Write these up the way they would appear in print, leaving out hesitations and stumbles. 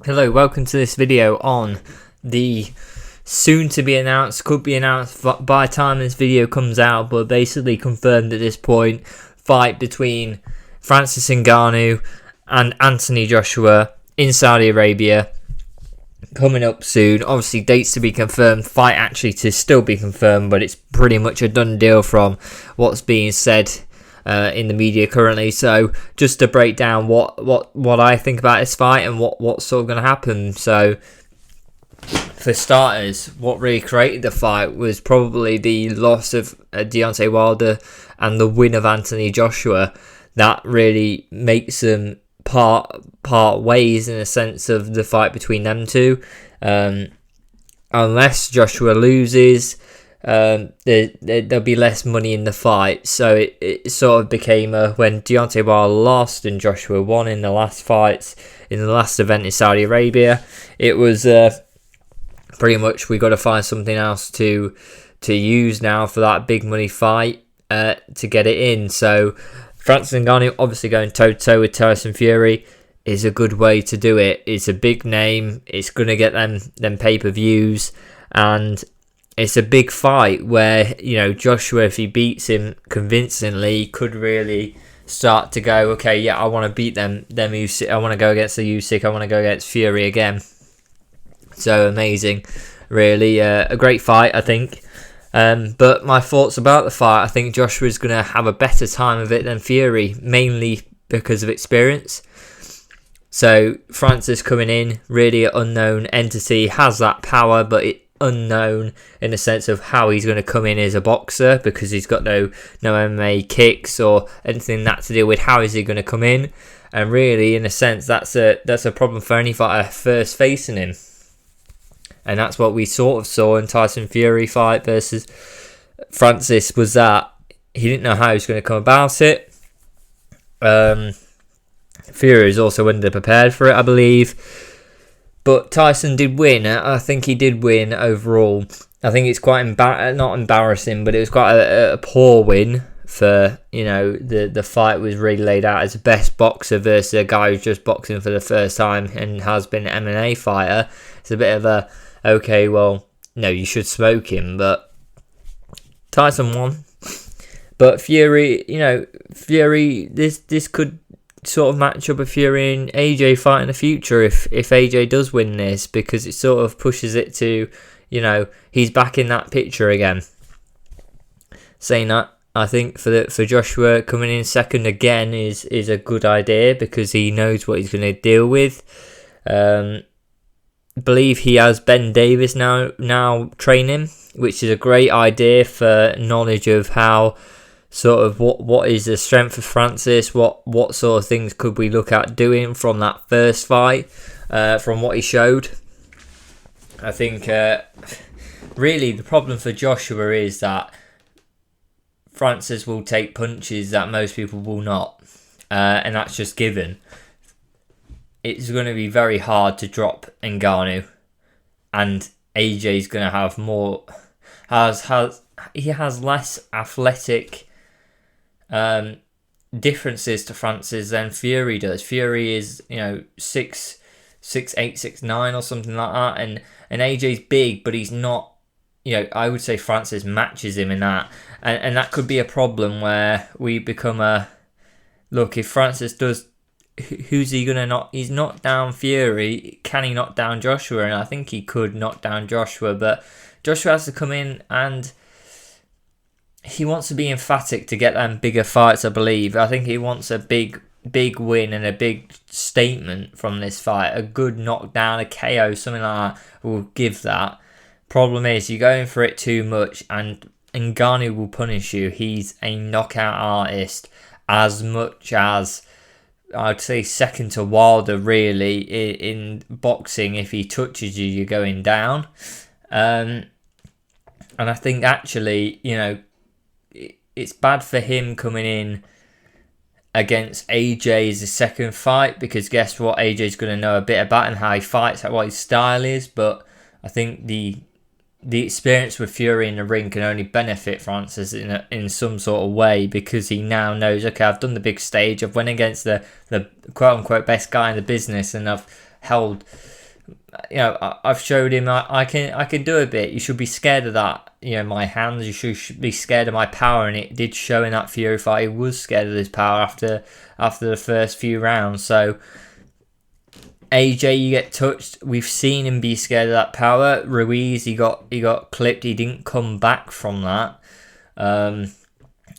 Hello, welcome to this video on the soon to be announced, could be announced by the time this video comes out, but basically confirmed at this point, fight between Francis Ngannou and Anthony Joshua in Saudi Arabia coming up soon. Obviously dates to be confirmed, fight actually to still be confirmed, but it's pretty much a done deal from what's being said in the media currently. So just to break down what I think about this fight and what's sort of going to happen. So for starters, what really created the fight was probably the loss of Deontay Wilder and the win of Anthony Joshua. That really makes them part ways in a sense of the fight between them two. Unless Joshua loses, there'll be less money in the fight. So it sort of became when Deontay Wilder lost and Joshua won in the last fights, in the last event in Saudi Arabia, it was pretty much we got to find something else to use now for that big money fight to get it in. So Francis Ngannou obviously going toe-to-toe with Tyson Fury is a good way to do it. It's a big name. It's going to get them pay-per-views, and it's a big fight where, you know, Joshua, if he beats him convincingly, could really start to go, okay, yeah, I want to beat them Usyk. I want to go against the Usyk. I want to go against Fury again. So amazing, really. A great fight, I think. But my thoughts about the fight, I think Joshua's going to have a better time of it than Fury, mainly because of experience. So Francis coming in, really an unknown entity, has that power, but unknown in the sense of how he's going to come in as a boxer, because he's got no MMA kicks or anything that to deal with. How is he going to come in? And really, in a sense, that's a problem for any fighter first facing him. And that's what we sort of saw in Tyson Fury fight versus Francis, was that he didn't know how he was going to come about it. Fury is also underprepared for it, I believe. But Tyson did win. I think he did win overall. I think it's quite not embarrassing, but it was quite a poor win for, you know, the fight was really laid out as the best boxer versus a guy who's just boxing for the first time and has been an MMA fighter. It's a bit of a, okay, well, no, you should smoke him, but Tyson won. But Fury, this could sort of match up a Fury and AJ fight in the future if AJ does win this, because it sort of pushes it to, you know, he's back in that picture again. Saying that, I think for Joshua coming in second again is a good idea, because he knows what he's going to deal with. Believe he has Ben Davis now training, which is a great idea for knowledge of how sort of what is the strength of Francis, what sort of things could we look at doing from that first fight, from what he showed. I think really the problem for Joshua is that Francis will take punches that most people will not, and that's just given. It's going to be very hard to drop Ngannou, and AJ's going to have more. He has less athletic differences to Francis than Fury does. Fury is, 6'8", 6'9", or something like that, and AJ's big, but he's not. I would say Francis matches him in that, and that could be a problem where we become a look. If Francis does, who's he gonna knock? He's knocked down Fury. Can he knock down Joshua? And I think he could knock down Joshua, but Joshua has to come in and he wants to be emphatic to get them bigger fights, I believe. I think he wants a big win and a big statement from this fight. A good knockdown, a KO, something like that will give that. Problem is, you're going for it too much, and Ngannou will punish you. He's a knockout artist, as much as I'd say second to Wilder, really, in boxing. If he touches you, you're going down. And I think actually, it's bad for him coming in against AJ's second fight, because guess what? AJ's going to know a bit about him, how he fights, what his style is. But I think the experience with Fury in the ring can only benefit Francis in some sort of way, because he now knows, okay, I've done the big stage, I've went against the quote unquote best guy in the business, and held. I've showed him I can do a bit. You should be scared of that. My hands. You should be scared of my power, and it did show in that Fury fight. He was scared of his power after the first few rounds. So AJ, you get touched. We've seen him be scared of that power. Ruiz, he got clipped. He didn't come back from that.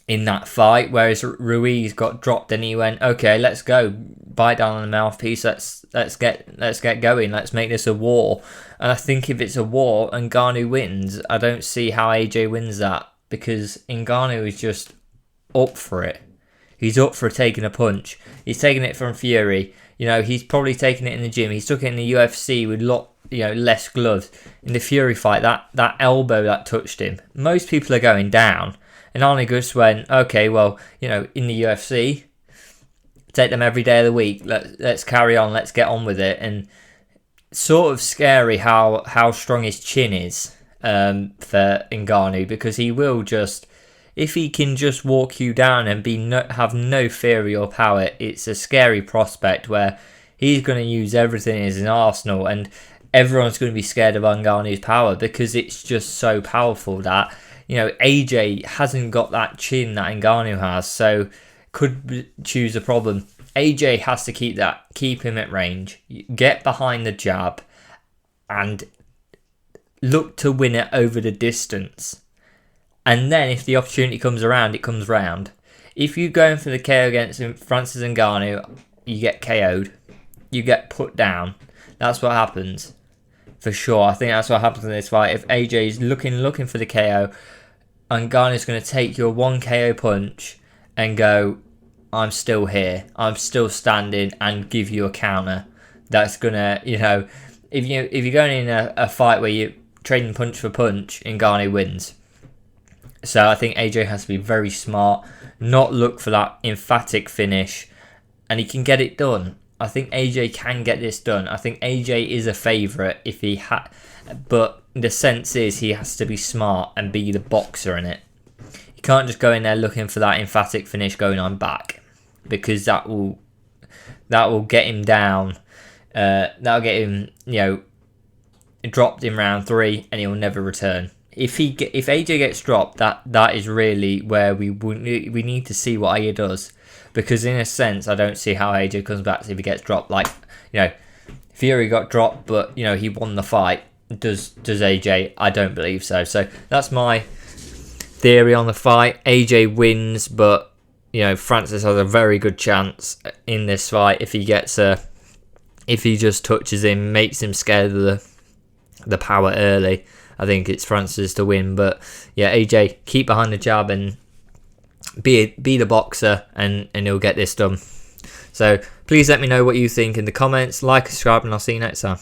In that fight, whereas Ruiz got dropped and he went, okay, let's go, bite down on the mouthpiece, let's get going, let's make this a war. And I think if it's a war and Ngannou wins, I don't see how AJ wins that, because Ngannou is just up for it. He's up for taking a punch. He's taking it from Fury. He's probably taken it in the gym. He's took it in the UFC with less gloves. In the Fury fight, that elbow that touched him, most people are going down. And Arnie just went, okay, well, in the UFC, take them every day of the week. Let's carry on. Let's get on with it. And sort of scary how strong his chin is for Ngannou, because he will just, if he can just walk you down and have no fear of your power, it's a scary prospect where he's going to use everything as an arsenal, and everyone's going to be scared of Ngannou's power because it's just so powerful that. AJ hasn't got that chin that Ngannou has, so could choose a problem. AJ has to keep him at range, get behind the jab, and look to win it over the distance. And then if the opportunity comes around, it comes round. If you go in for the KO against Francis Ngannou, you get KO'd. You get put down. That's what happens. For sure. I think that's what happens in this fight. If AJ is looking for the KO, Ngannou's going to take your one KO punch and go, I'm still here, I'm still standing, and give you a counter. That's going to, if you're going in a fight where you're trading punch for punch, Ngannou wins. So I think AJ has to be very smart, not look for that emphatic finish, and he can get it done. I think AJ can get this done. I think AJ is a favourite if he had, but the sense is he has to be smart and be the boxer in it. You can't just go in there looking for that emphatic finish going on back, because that will get him down. That'll get him, dropped in round 3, and he'll never return. If AJ gets dropped, that is really where we need to see what AJ does, because in a sense I don't see how AJ comes back if he gets dropped. Like, Fury got dropped, but he won the fight. Does AJ? I don't believe so. So that's my theory on the fight. AJ wins, but Francis has a very good chance in this fight if he just touches him, makes him scared of the power early. I think it's Francis to win, but yeah, AJ, keep behind the jab and be the boxer, and he'll get this done. So please let me know what you think in the comments. Like, subscribe, and I'll see you next time.